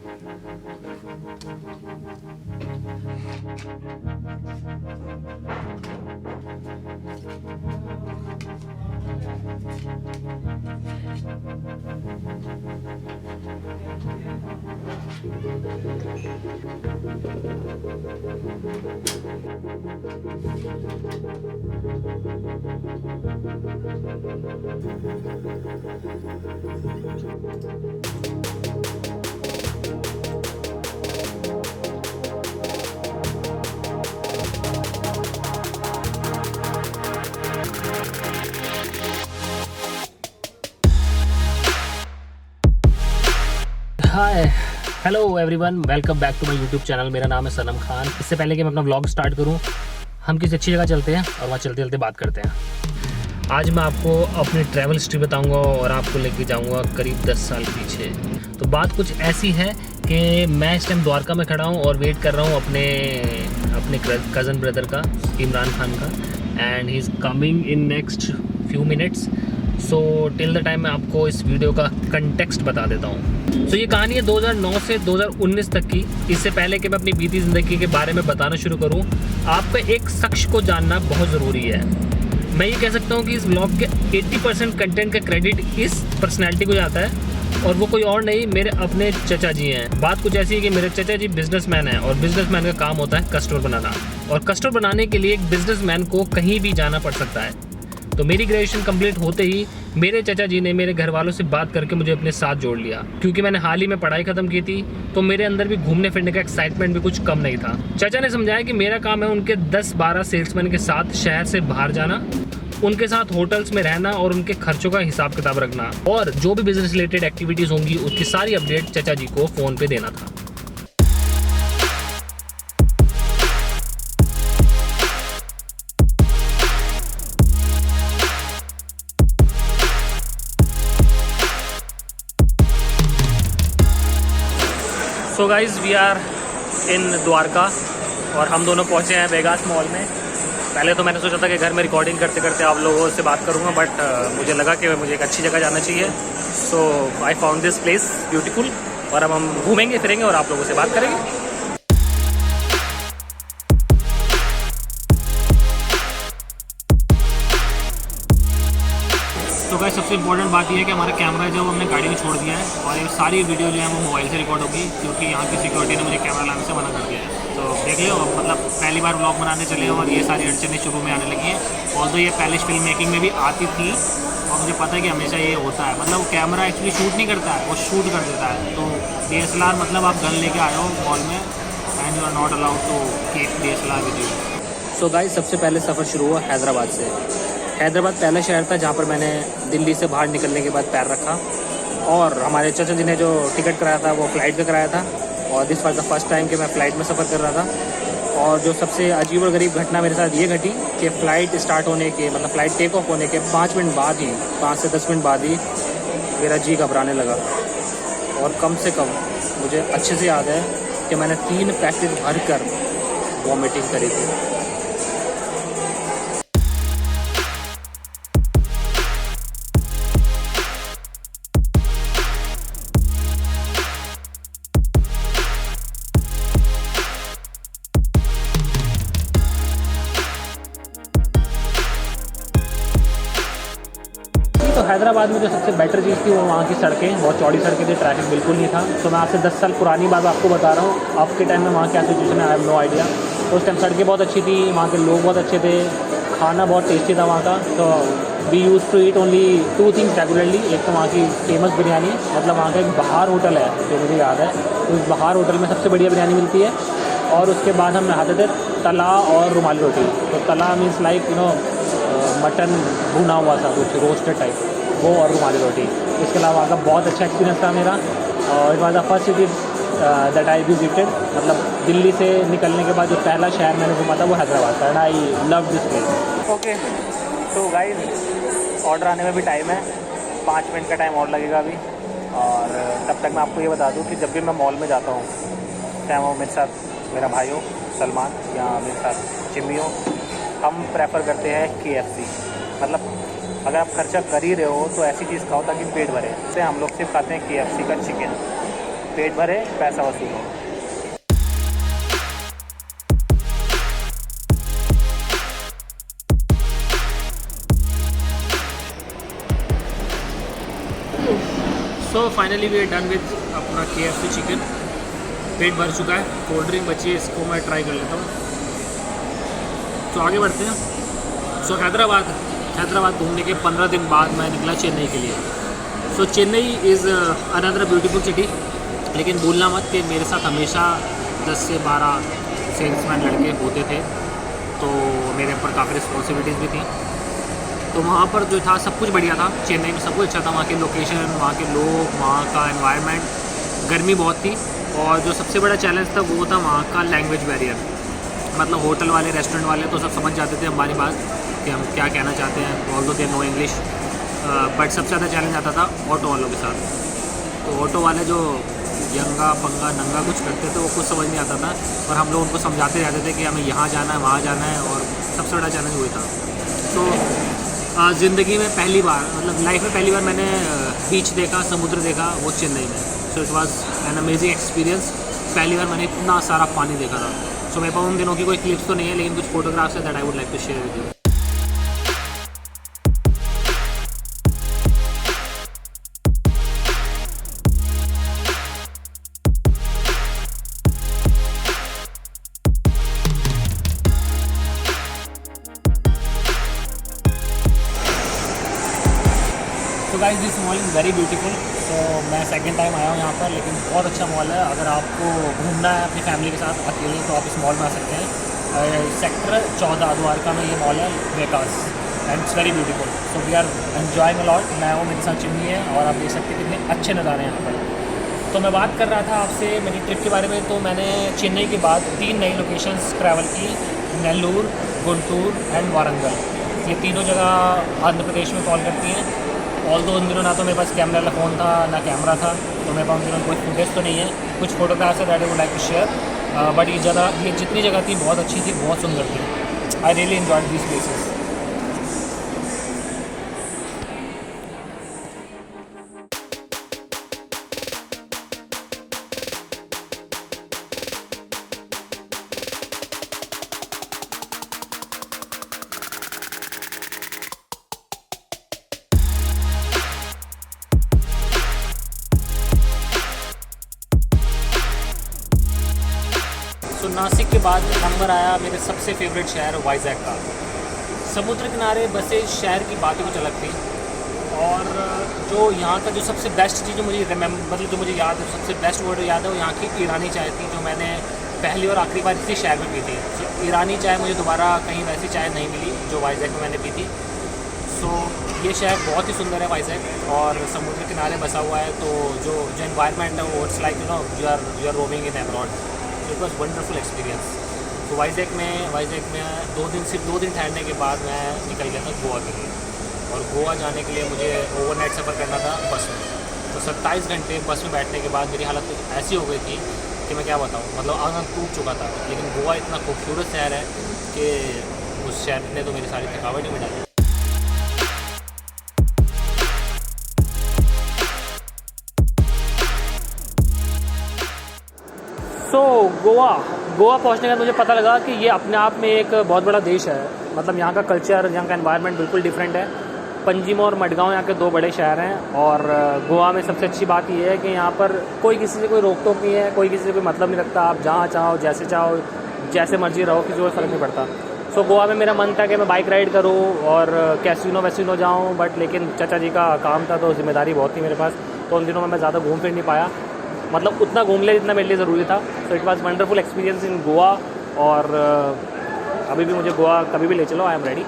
Hi hello everyone, welcome back to my YouTube channel. मेरा नाम है सनम खान। इससे पहले कि मैं अपना व्लॉग स्टार्ट करूं, हम किसी अच्छी जगह चलते हैं और वहाँ चलते चलते बात करते हैं। आज मैं आपको अपनी ट्रैवल हिस्ट्री बताऊंगा और आपको लेके जाऊंगा करीब 10 साल पीछे। तो बात कुछ ऐसी है कि मैं इस टाइम द्वारका में खड़ा हूँ और वेट कर रहा हूँ अपने कज़न ब्रदर का, इमरान खान का, and he is coming in next few minutes. So till the time मैं आपको इस वीडियो का कंटेक्स्ट बता देता हूँ। तो ये कहानी है 2009 से 2019 तक की। इससे पहले कि मैं अपनी बीती ज़िंदगी के बारे में बताना शुरू करूँ, आपको एक शख्स को जानना बहुत ज़रूरी है। मैं ये कह सकता हूँ कि इस व्लॉग के 80% कंटेंट का क्रेडिट इस पर्सनैलिटी को जाता है, और वो कोई और नहीं, मेरे अपने चचा जी हैं। बात कुछ ऐसी है कि मेरे चचा जी बिजनेसमैन हैं और बिजनेसमैन का काम होता है कस्टमर बनाना, और कस्टमर बनाने के लिए एक बिजनेसमैन को कहीं भी जाना पड़ सकता है। तो मेरी ग्रेजुएशन कंप्लीट होते ही मेरे चचा जी ने मेरे घर वालों से बात करके मुझे अपने साथ जोड़ लिया। क्योंकि मैंने हाल ही में पढ़ाई ख़त्म की थी, तो मेरे अंदर भी घूमने फिरने का एक्साइटमेंट भी कुछ कम नहीं था। चचा ने समझाया कि मेरा काम है उनके 10-12 सेल्समैन के साथ शहर से बाहर जाना, उनके साथ होटल्स में रहना और उनके खर्चों का हिसाब किताब रखना, और जो भी बिजनेस रिलेटेड एक्टिविटीज़ होंगी उसकी सारी अपडेट चचा जी को फ़ोन पे देना था। So guys, we are in Dwarka और हम दोनों पहुँचे हैं वेगास मॉल में। पहले तो मैंने सोचा था कि घर में रिकॉर्डिंग करते करते आप लोगों से बात करूंगा, बट मुझे लगा कि मुझे एक अच्छी जगह जाना चाहिए। So I found this place beautiful, और अब हम घूमेंगे फिरेंगे और आप लोगों से बात करेंगे। तो गाइस, सबसे इम्पोर्टेंट बात यह है कि हमारा कैमरा जो हमने गाड़ी में छोड़ दिया है, और ये सारी वीडियो जो है वो मोबाइल से रिकॉर्ड होगी, क्योंकि यहाँ की सिक्योरिटी ने मुझे कैमरा लाने से मना कर दिया है। तो देख लियो, मतलब पहली बार व्लॉग बनाने चले और ये सारी अड़चनें शुरू में आने लगी हैं। और तो ये पहले फिल्म मेकिंग में भी आती थी, और मुझे पता है कि हमेशा ये होता है, मतलब वो कैमरा एक्चुअली शूट नहीं करता है, वो शूट कर देता है। तो DSLR मतलब आप गन लेके आए हो मॉल में, and you are not allowed to keep DSLR with you. So guys, सबसे पहले सफ़र शुरू हुआ हैदराबाद से। हैदराबाद पहला शहर था जहाँ पर मैंने दिल्ली से बाहर निकलने के बाद पैर रखा, और हमारे चाचा जी ने जो टिकट कराया था वो फ़्लाइट का कराया था, और this was the first time कि मैं फ़्लाइट में सफ़र कर रहा था। और जो सबसे अजीब और गरीब घटना मेरे साथ ये घटी कि फ़्लाइट स्टार्ट होने के, मतलब फ़्लाइट टेक ऑफ होने के 5 मिनट बाद ही, 5 से 10 मिनट बाद ही मेरा जी घबराने लगा। और कम से कम मुझे अच्छे से याद है कि मैंने 3 पैकेट भर कर वॉमिटिंग करी थी। तो हैदराबाद में जो सबसे बेटर चीज़ थी वो वहाँ की सड़कें, बहुत चौड़ी सड़कें थी, ट्रैफिक बिल्कुल नहीं था। तो मैं आपसे 10 साल पुरानी बात आपको बता रहा हूँ, आपके टाइम में वहाँ क्या सिचुएशन है, आई हैव नो आइडिया। तो उस टाइम सड़कें बहुत अच्छी थी, वहाँ के लोग बहुत अच्छे थे, खाना बहुत टेस्टी था वहाँ का। तो we use to eat only 2 things regularly. एक तो वहाँ की फेमस बिरयानी, मतलब वहाँ का एक बहार होटल है जो मुझे याद है, तो उस बहार होटल में सबसे बढ़िया बिरयानी मिलती है। और उसके बाद हम नहाते थे तला और रुमाली रोटी। तो तला मीन्स लाइक मटन भुना हुआ था, कुछ रोस्टेड टाइप, वो, और रुमाली रोटी। इसके अलावा वहाँ का बहुत अच्छा एक्सपीरियंस था मेरा। और it was the first city that I visited, मतलब दिल्ली से निकलने के बाद जो पहला शहर मैंने घूमा था वो हैदराबाद था, and I love this place. Okay, तो गाइस, ऑर्डर आने में भी टाइम है, 5 मिनट का टाइम और लगेगा अभी। और तब तक मैं आपको ये बता दूँ कि जब भी मैं मॉल में जाता हूँ, चाहे वो मेरे साथ मेरा भाई हो सलमान या मेरे साथ चिम्मी हो, हम प्रेफर करते हैं KFC। मतलब अगर आप खर्चा कर ही रहे हो तो ऐसी चीज़ खाओ ताकि पेट भरे। इससे हम लोग सिर्फ खाते हैं KFC का चिकन। पेट भरे पैसा वसूलो। So finally we are done with अपना KFC चिकन। पेट भर चुका है, कोल्ड ड्रिंक बची है, इसको मैं ट्राई कर लेता हूँ। तो आगे बढ़ते हैं। सो हैदराबाद घूमने के 15 दिन बाद मैं निकला चेन्नई के लिए। So Chennai is another beautiful city, लेकिन भूलना मत कि मेरे साथ हमेशा 10 से 12 सेल्समैन लड़के होते थे, तो मेरे ऊपर काफ़ी रिस्पॉन्सिबिलिटीज़ भी थी। तो वहाँ पर जो था सब कुछ बढ़िया था, चेन्नई में सब कुछ अच्छा था। वहाँ की लोकेशन, वहाँ के लोग, वहाँ का एनवायरनमेंट, गर्मी बहुत थी। और जो सबसे बड़ा चैलेंज था वो था वहाँ का लैंग्वेज बैरियर। मतलब होटल वाले, रेस्टोरेंट वाले तो सब समझ जाते थे हमारी बात कि हम क्या कहना चाहते हैं, although they know English. But सबसे ज़्यादा चैलेंज आता था ऑटो वालों के साथ। तो ऑटो वाले जो यंगा पंगा नंगा कुछ करते थे वो कुछ समझ नहीं आता था, और हम लोग उनको समझाते रहते थे कि हमें यहाँ जाना है, वहाँ जाना है। और सबसे बड़ा चैलेंज वही था। तो ज़िंदगी में पहली बार, मतलब लाइफ में पहली बार मैंने बीच देखा, समुद्र देखा, वो चेन्नई में। So it was an amazing experience. पहली बार मैंने इतना सारा पानी देखा था। सो मेरे पास उन दिनों की कोई क्लिप्स तो नहीं है, लेकिन कुछ फोटोग्राफ्स है that I would like to share with you. तो guys this mall is very beautiful. तो मैं सेकंड टाइम आया हूँ यहाँ पर, लेकिन बहुत अच्छा मॉल है। अगर आपको घूमना है अपनी फैमिली के साथ अकेले, तो आप इस मॉल में आ सकते हैं। सेक्टर 14 द्वारका में ये मॉल है, वेकास, and it's very beautiful. So we are enjoying a lot. मैं वो मेरे साथ चिमनी है, और आप देख सकते हैं कितने अच्छे नज़ारे हैं यहाँ पर। तो मैं बात कर रहा था आपसे मेरी ट्रिप के बारे में। तो मैंने चेन्नई के बाद 3 नई लोकेशंस ट्रैवल की, नेल्लूर, गुंटूर एंड वारंगल। ये तीनों जगह आंध्र प्रदेश में फॉल करती हैं। ऑल्दो उन दिनों ना तो मेरे पास कैमरा वाला फ़ोन था, ना कैमरा था, तो मेरे पास उन दिनों कोई फुटेज तो नहीं है। कुछ फोटोग्राफ्स है that I would like to share. But ये जितनी जगह थी बहुत अच्छी थी, बहुत सुंदर थी। I really enjoyed these places. तो नासिक के बाद नंबर आया मेरे सबसे फेवरेट शहर वाइजैक का। समुद्र किनारे बसे शहर की बातें कुछ अलग थी। और जो यहाँ का जो सबसे बेस्ट चीज़ जो मुझे मतलब जो मुझे याद है, सबसे बेस्ट वर्ड याद है, वो यहाँ की ईरानी चाय थी, जो मैंने पहली और आखिरी बार इसी शहर में पी थी। तो ईरानी चाय मुझे दोबारा कहीं वैसी चाय नहीं मिली जो वाइजैक में मैंने पी थी। सो ये शहर बहुत ही सुंदर है वाइजैक, और समुद्र किनारे बसा हुआ है। तो जो एनवायरनमेंट है वो it's like you are roaming in abroad. It was wonderful experience. तो वाइजैक में 2 दिन ठहरने के बाद मैं निकल गया था गोवा के लिए। और गोवा जाने के लिए मुझे ओवरनाइट सफ़र करना था बस में। तो 27 घंटे बस में बैठने के बाद मेरी हालत ऐसी हो गई थी कि मैं क्या बताऊँ, मतलब आंख टूट चुका था। लेकिन गोवा इतना खूबसूरत शहर है कि उस शहर ने तो मेरी सारी थकावट ही मिटा दी। सो गोवा पहुंचने के बाद मुझे पता लगा कि ये अपने आप में एक बहुत बड़ा देश है। मतलब यहाँ का कल्चर, यहाँ का एनवायरनमेंट बिल्कुल डिफरेंट है। पंजिम और मडगांव यहाँ के 2 बड़े शहर हैं। और गोवा में सबसे अच्छी बात ये है कि यहाँ पर कोई किसी से कोई रोक टोक नहीं है, कोई किसी से कोई मतलब नहीं रखता। आप जहाँ चाहो, जैसे मर्जी रहो, किसी को फ़र्क नहीं पड़ता। सो गोवा में मेरा मन था कि मैं बाइक राइड करूँ और कैसीनो जाऊँ, बट लेकिन चाचा जी का काम था, तो जिम्मेदारी बहुत थी मेरे पास। तो उन दिनों में मैं ज़्यादा घूम फिर नहीं पाया, मतलब उतना घूम ले जितना मेरे लिए ज़रूरी था। So it was wonderful experience in Goa. और अभी भी मुझे गोवा कभी भी ले चलो, आई एम रेडी।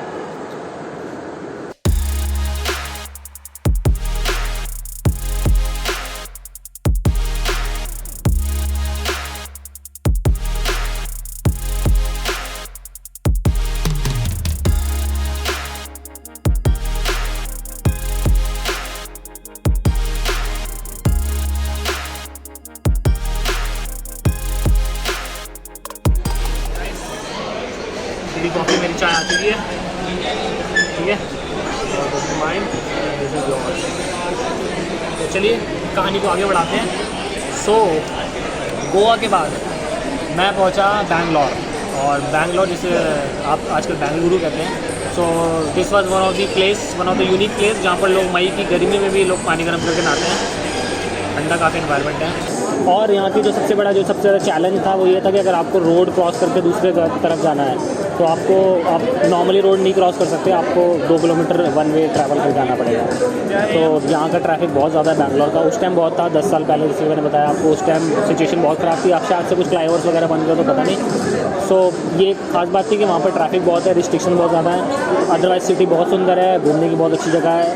मेरी कॉफ़ी, मेरी चाय आ चुकी है, ठीक है। माइंड, तो चलिए कहानी को आगे बढ़ाते हैं। सो गोवा के बाद मैं पहुंचा बैंगलोर, और बैंगलोर जिसे आप आजकल बेंगलुरु कहते हैं। So this was one of the unique place जहाँ पर लोग मई की गर्मी में भी लोग पानी गर्म करके नहाते हैं। ठंडा काफ़ी इन्वायरमेंट है। और यहाँ की जो सबसे ज़्यादा चैलेंज था वो ये था कि अगर आपको रोड क्रॉस करके दूसरे तरफ जाना है तो आप नॉर्मली रोड नहीं क्रॉस कर सकते, आपको 2 किलोमीटर वन वे ट्रैवल कर जाना पड़ेगा। तो यहाँ का ट्रैफिक बहुत ज़्यादा है बैंगलोर का। उस टाइम बहुत था 10 साल पहले, जैसे मैंने बताया आपको, उस टाइम सिचुएशन बहुत ख़राब थी। अब शायद से कुछ फ्लाईओवर्स वगैरह बन गए तो पता नहीं। सो ये खास बात थी कि वहाँ पर ट्रैफिक बहुत है, रिस्ट्रिक्शन बहुत ज़्यादा है। अदरवाइज़ सिटी बहुत सुंदर है, घूमने की बहुत अच्छी जगह है।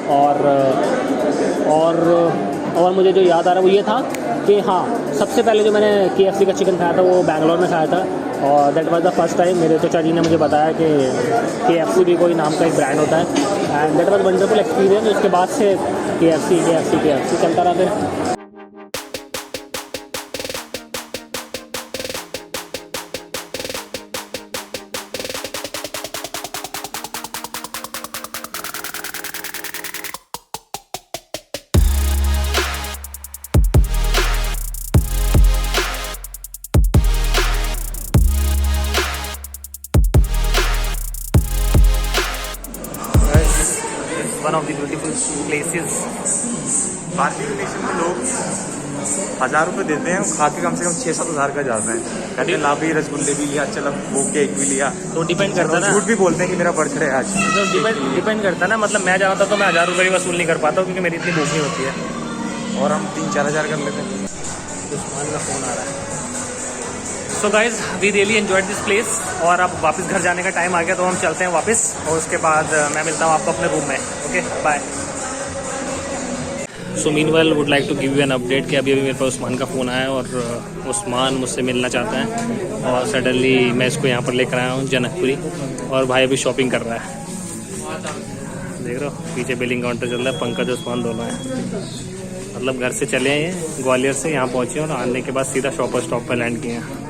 और मुझे जो याद आ रहा है वो ये था कि हाँ, सबसे पहले जो मैंने KFC का चिकन खाया था वो बैंगलोर में खाया था, और that was the first time. मेरे चाचा जी ने मुझे बताया कि KFC भी कोई नाम का एक ब्रांड होता है, and that was wonderful experience. उसके बाद से KFC चलता रहा फिर। One of the beautiful places. बाकी नेशन में लोग 1000 रुपये देते हैं, खा के कम से कम 6-7 हज़ार का जाते हैं। कहते हैं ला भी रसगुल्ले भी लिया, चलो वो केक भी लिया। तो डिपेंड करता है ना, झूठ भी बोलते हैं कि मेरा बर्थडे है आज। तो डिपेंड करता है ना, मतलब मैं जाता तो मैं 1000 रुपये भी वसूल नहीं कर पाता क्योंकि मेरी इतनी भूख नहीं होती है, और हम 3-4 हज़ार कर लेते हैं। उस्मान का फ़ोन आ रहा है। So guys we really enjoyed this place, और अब वापस घर जाने का टाइम आ गया तो हम चलते हैं वापस, और उसके बाद मैं मिलता हूँ आपको अपने रूम में। Okay, bye. So meanwhile would like to give you an update कि अभी मेरे पास उस्मान का फ़ोन आया है, और उस्मान मुझसे मिलना चाहता है, और सडनली मैं इसको यहाँ पर लेकर आया हूँ जनकपुरी, और भाई अभी शॉपिंग कर रहा है। देख रहे हो पीछे बिलिंग काउंटर चल रहा है, पंकज उस्मान दोनों हैं। मतलब घर से चले हैं ये, ग्वालियर से यहाँ पहुँचे, और आने के बाद सीधा शॉपर स्टॉप पर लैंड किए हैं।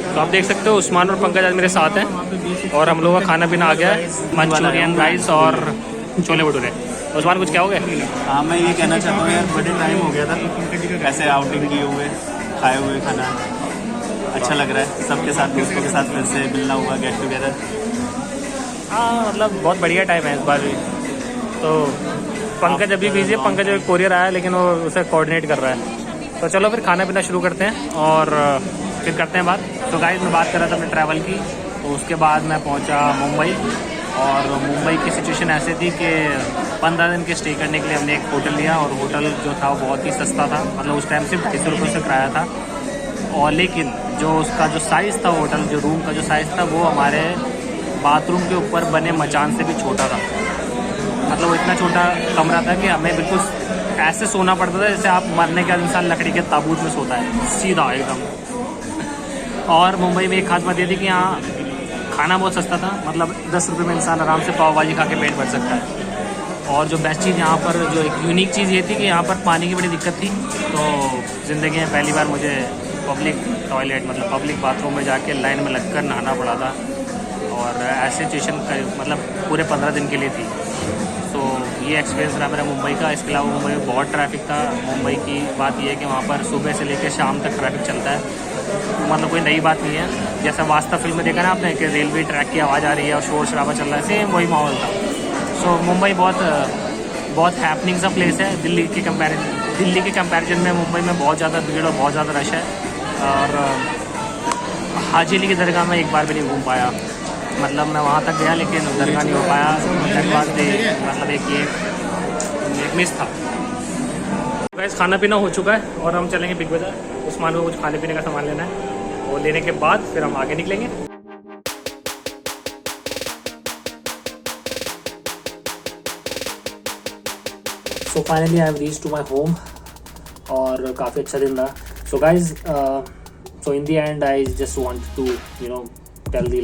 तो आप देख सकते हो उस्मान और पंकज आज मेरे साथ हैं, और हम लोगों का खाना पीना आ गया है, मंचूरियन राइस और छोले भटूरे। उस्मान कुछ क्या हो गया? हाँ, मैं ये कहना चाहता हूँ यार, बड़े टाइम हो गया था ऐसे आउटिंग किए हुए, खाए हुए खाना। अच्छा लग रहा है सबके साथ, दोस्तों के साथ फिर से मिलना हुआ, गेट टुगेदर। हाँ, मतलब बहुत बढ़िया टाइम है इस बार भी। तो पंकज अभी बिजी है, पंकज अभी कोरियर आया लेकिन वो उसे कोऑर्डिनेट कर रहा है। तो चलो फिर खाना पीना शुरू करते हैं और फिर करते हैं बात। तो गाइस मैं बात कर रहा था अपने ट्रैवल की, तो उसके बाद मैं पहुंचा मुंबई, और मुंबई की सिचुएशन ऐसे थी कि 15 दिन के स्टे करने के लिए हमने एक होटल लिया, और होटल जो था वो बहुत ही सस्ता था, मतलब उस टाइम सिर्फ 250 रुपये से किराया था। और लेकिन जो उसका जो साइज़ था, होटल जो रूम का जो साइज़ था, वो हमारे बाथरूम के ऊपर बने मचान से भी छोटा था। मतलब वो इतना छोटा कमरा था कि हमें बिल्कुल ऐसे सोना पड़ता था जैसे आप मरने के बाद इंसान लकड़ी के ताबूत में सोता है, सीधा एकदम। और मुंबई में एक खास बात ये थी कि यहाँ खाना बहुत सस्ता था, मतलब 10 रुपये में इंसान आराम से पाव भाजी खा के पेट भर सकता है। और जो बेस्ट चीज़ यहाँ पर, जो एक यूनिक चीज़ ये थी कि यहाँ पर पानी की बड़ी दिक्कत थी। तो ज़िंदगी में पहली बार मुझे पब्लिक टॉयलेट, मतलब पब्लिक बाथरूम में जाके लाइन में लगकर नहाना पड़ा था, और ऐसे सिचुएशन मतलब पूरे 15 दिन के लिए थी। तो ये एक्सपीरियंस रहा मेरा मुंबई का। इसके अलावा मुंबई में बहुत ट्रैफिक था। मुंबई की बात यह है कि वहाँ पर सुबह से लेकर शाम तक ट्रैफिक चलता है, तो मतलब कोई नई बात नहीं है। जैसा वास्तव फिल्म में देखा ना आपने कि रेलवे ट्रैक की आवाज़ आ रही है और शोर शराबा चल रहा है, सेम वही माहौल था। सो मुंबई बहुत हैपनिंग सा प्लेस है। दिल्ली के कंपैरिजन में मुंबई में बहुत ज़्यादा भीड़ और बहुत ज़्यादा रश है। और हाजी अली की दरगाह में एक बार भी नहीं घूम पाया, मतलब मैं वहाँ तक गया लेकिन दरगाह नहीं हो पाया। मतलब एक मिस था। वैसे खाना पीना हो चुका है और हम चलेंगे बिग बाज़ार। उस्मान को कुछ खाने पीने का सामान लेना है, वो लेने के बाद फिर हम आगे निकलेंगे। So finally I have reached to my home, और काफ़ी अच्छा दिन रहा। So guys, so in the end I just want to tell the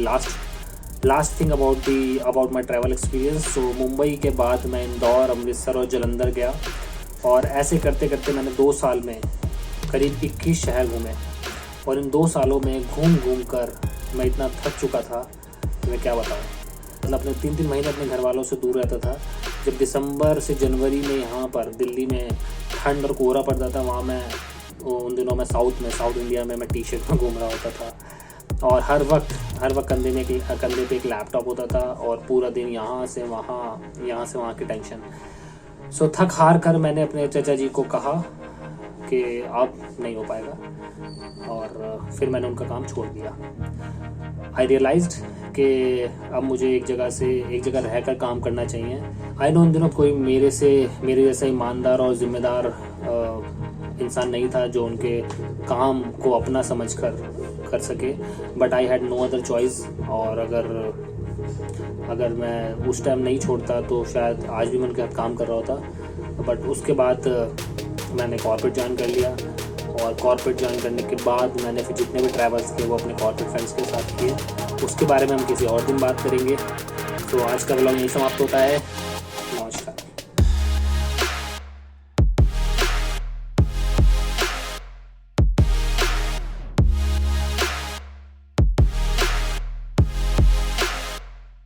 last thing about my travel experience. So Mumbai के बाद मैं इंदौर, अमृतसर और जलंधर गया। और ऐसे करते करते मैंने 2 साल में करीब 21 शहर घूमे और इन 2 सालों में घूम घूम कर मैं इतना थक चुका था कि मैं क्या बताऊँ। मतलब अपने 3-3 महीने अपने घर वालों से दूर रहता था। जब दिसंबर से जनवरी में यहाँ पर दिल्ली में ठंड और कोहरा पड़ता था, वहाँ मैं उन दिनों में साउथ इंडिया में मैं टी शर्ट में घूम रहा होता था और हर वक्त कंधे पे एक लैपटॉप होता था और पूरा दिन यहाँ से वहाँ की टेंशन। सो थक हार कर मैंने अपने चाचा जी को कहा कि अब नहीं हो पाएगा और फिर मैंने उनका काम छोड़ दिया। आई रियलाइज्ड कि अब मुझे एक जगह रहकर काम करना चाहिए। आई नो उन दिनों कोई मेरे जैसा ईमानदार और जिम्मेदार इंसान नहीं था जो उनके काम को अपना समझ कर सके, but I had no other choice. और अगर मैं उस टाइम नहीं छोड़ता तो शायद आज भी मैं उनके साथ काम कर रहा होता। बट उसके बाद मैंने कॉर्पोरेट ज्वाइन कर लिया और कॉर्पोरेट ज्वाइन करने के बाद मैंने फिर जितने भी ट्रैवल्स किए वो अपने कॉर्पोरेट फ्रेंड्स के साथ किए। उसके बारे में हम किसी और दिन बात करेंगे। तो आज का व्लॉग यही समाप्त होता है।